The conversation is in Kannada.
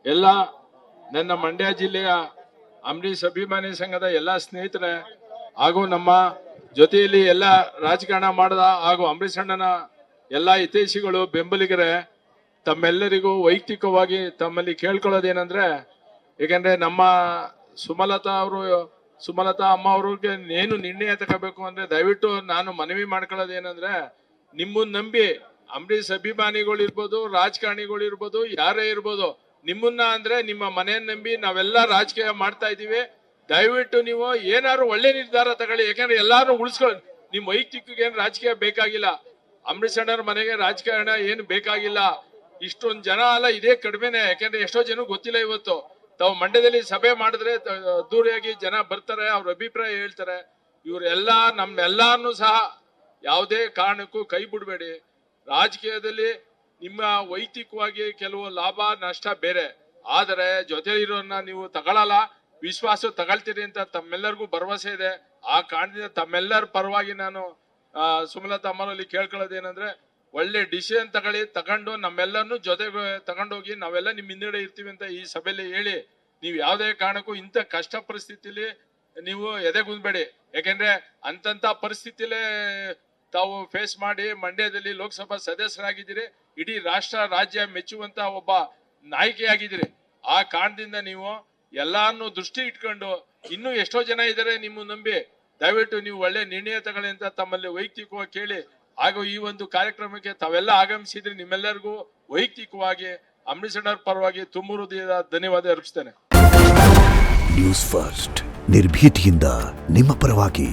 ಎಲ್ಲ ನನ್ನ ಮಂಡ್ಯ ಜಿಲ್ಲೆಯ ಅಂಬರೀಷ್ ಅಭಿಮಾನಿ ಸಂಘದ ಎಲ್ಲ ಸ್ನೇಹಿತರೆ ಹಾಗೂ ನಮ್ಮ ಜೊತೆಯಲ್ಲಿ ಎಲ್ಲ ರಾಜಕಾರಣ ಮಾಡಿದ ಹಾಗೂ ಅಂಬರೀಷ್ ಅಣ್ಣನ ಎಲ್ಲ ಹಿತೈಷಿಗಳು ಬೆಂಬಲಿಗರೇ, ತಮ್ಮೆಲ್ಲರಿಗೂ ವೈಯಕ್ತಿಕವಾಗಿ ತಮ್ಮಲ್ಲಿ ಕೇಳ್ಕೊಳ್ಳೋದೇನೆಂದ್ರೆ, ಏಕೆಂದ್ರೆ ನಮ್ಮ ಸುಮಲತಾ ಅಮ್ಮ ಅವ್ರಿಗೆ ಏನು ನಿರ್ಣಯ ತಗೋಬೇಕು ಅಂದ್ರೆ ದಯವಿಟ್ಟು ನಾನು ಮನವಿ ಮಾಡ್ಕೊಳ್ಳೋದೇನೆಂದ್ರೆ, ನಿಮ್ಮನ್ನ ನಂಬಿ ಅಂಬರೀಷ್ ಅಭಿಮಾನಿಗಳು ಇರ್ಬೋದು, ರಾಜಕಾರಣಿಗಳು ಇರ್ಬೋದು, ಯಾರೇ ಇರ್ಬೋದು, ನಿಮ್ಮನ್ನ ಅಂದ್ರೆ ನಿಮ್ಮ ಮನೆಯನ್ನ ನಂಬಿ ನಾವೆಲ್ಲ ರಾಜಕೀಯ ಮಾಡ್ತಾ ಇದೀವಿ. ದಯವಿಟ್ಟು ನೀವು ಏನಾದ್ರು ಒಳ್ಳೆ ನಿರ್ಧಾರ ತಗೊಳ್ಳಿ. ಯಾಕಂದ್ರೆ ಎಲ್ಲಾರು ಉಳಿಸ್ಕೊಳ್ಳಿ. ನಿಮ್ ವೈಯಕ್ತಿಕ ಏನ್ ರಾಜಕೀಯ ಬೇಕಾಗಿಲ್ಲ. ಅಂಬರೀಷ್ ಅಣ್ಣರ ಮನೆಗೆ ರಾಜಕಾರಣ ಏನು ಬೇಕಾಗಿಲ್ಲ. ಇಷ್ಟೊಂದು ಜನ ಅಲ್ಲ, ಇದೇ ಕಡಿಮೆನೆ. ಯಾಕಂದ್ರೆ ಎಷ್ಟೋ ಜನ ಗೊತ್ತಿಲ್ಲ. ಇವತ್ತು ತಾವು ಮಂಡ್ಯದಲ್ಲಿ ಸಭೆ ಮಾಡಿದ್ರೆ ಅದ್ದೂರಿಯಾಗಿ ಜನ ಬರ್ತಾರೆ, ಅವ್ರ ಅಭಿಪ್ರಾಯ ಹೇಳ್ತಾರೆ. ಇವರೆಲ್ಲ ನಮ್ಮೆಲ್ಲಾನು ಸಹ ಯಾವುದೇ ಕಾರಣಕ್ಕೂ ಕೈ ಬಿಡಬೇಡಿ. ರಾಜಕೀಯದಲ್ಲಿ ನಿಮ್ಮ ವೈಯಕ್ತಿಕವಾಗಿ ಕೆಲವು ಲಾಭ ನಷ್ಟ ಬೇರೆ, ಆದರೆ ಜೊತೆ ಇರೋನ್ನ ನೀವು ತಗೊಳ್ಳಲ್ಲ, ವಿಶ್ವಾಸ ತಗೊಳ್ತೀರಿ ಅಂತ ತಮ್ಮೆಲ್ಲರಿಗೂ ಭರವಸೆ ಇದೆ. ಆ ಕಾರಣದಿಂದ ತಮ್ಮೆಲ್ಲರ ಪರವಾಗಿ ನಾನು ಸುಮಲತಾ ಅಮ್ಮನಲ್ಲಿ ಕೇಳ್ಕೊಳ್ಳೋದೇನಂದ್ರೆ, ಒಳ್ಳೆ ಡಿಸಿಷನ್ ತಗೊಂಡು ನಮ್ಮೆಲ್ಲರನ್ನು ಜೊತೆಗೆ ತಗೊಂಡೋಗಿ ನಾವೆಲ್ಲ ನಿಮ್ ಹಿಂದೆಡೆ ಇರ್ತೀವಿ ಅಂತ ಈ ಸಭೆಯಲ್ಲಿ ಹೇಳಿ, ನೀವು ಯಾವುದೇ ಕಾರಣಕ್ಕೂ ಇಂಥ ಕಷ್ಟ ಪರಿಸ್ಥಿತಿಲಿ ನೀವು ಎದೆಗುಂದ್ಬೇಡಿ. ಯಾಕೆಂದ್ರೆ ಅಂತಂತ ಪರಿಸ್ಥಿತಿಲೇ ತಾವು ಫೇಸ್ ಮಾಡಿ ಮಂಡ್ಯದಲ್ಲಿ ಲೋಕಸಭಾ ಸದಸ್ಯರಾಗಿದ್ದೀರಿ. ಇಡೀ ರಾಷ್ಟ್ರ ರಾಜ್ಯ ಮೆಚ್ಚುವಂತ ಒಬ್ಬ ನಾಯಕಿಯಾಗಿದ್ದೀರಿ. ಆ ಕಾರಣದಿಂದ ನೀವು ಎಲ್ಲಾನು ದೃಷ್ಟಿ ಇಟ್ಕೊಂಡು, ಇನ್ನೂ ಎಷ್ಟೋ ಜನ ಇದ್ದಾರೆ ನಿಮ್ಮ ನಂಬಿ, ದಯವಿಟ್ಟು ನೀವು ಒಳ್ಳೆ ನಿರ್ಣಯ ತಗೊಳ್ಳಿ ಅಂತ ತಮ್ಮಲ್ಲಿ ವೈಯಕ್ತಿಕವಾಗಿ ಕೇಳಿ, ಹಾಗೂ ಈ ಒಂದು ಕಾರ್ಯಕ್ರಮಕ್ಕೆ ತಾವೆಲ್ಲ ಆಗಮಿಸಿದ್ರೆ ನಿಮ್ಮೆಲ್ಲರಿಗೂ ವೈಯಕ್ತಿಕವಾಗಿ ಅಂಬರೀಷ್ ಅಣ್ಣರ ಪರವಾಗಿ ತುಂಬ ಹೃದಯದ ಧನ್ಯವಾದ ಅರ್ಪಿಸ್ತೇನೆ. ನ್ಯೂಸ್ ಫಸ್ಟ್ ನಿರ್ಭೀತಿಯಿಂದ ನಿಮ್ಮ ಪರವಾಗಿ.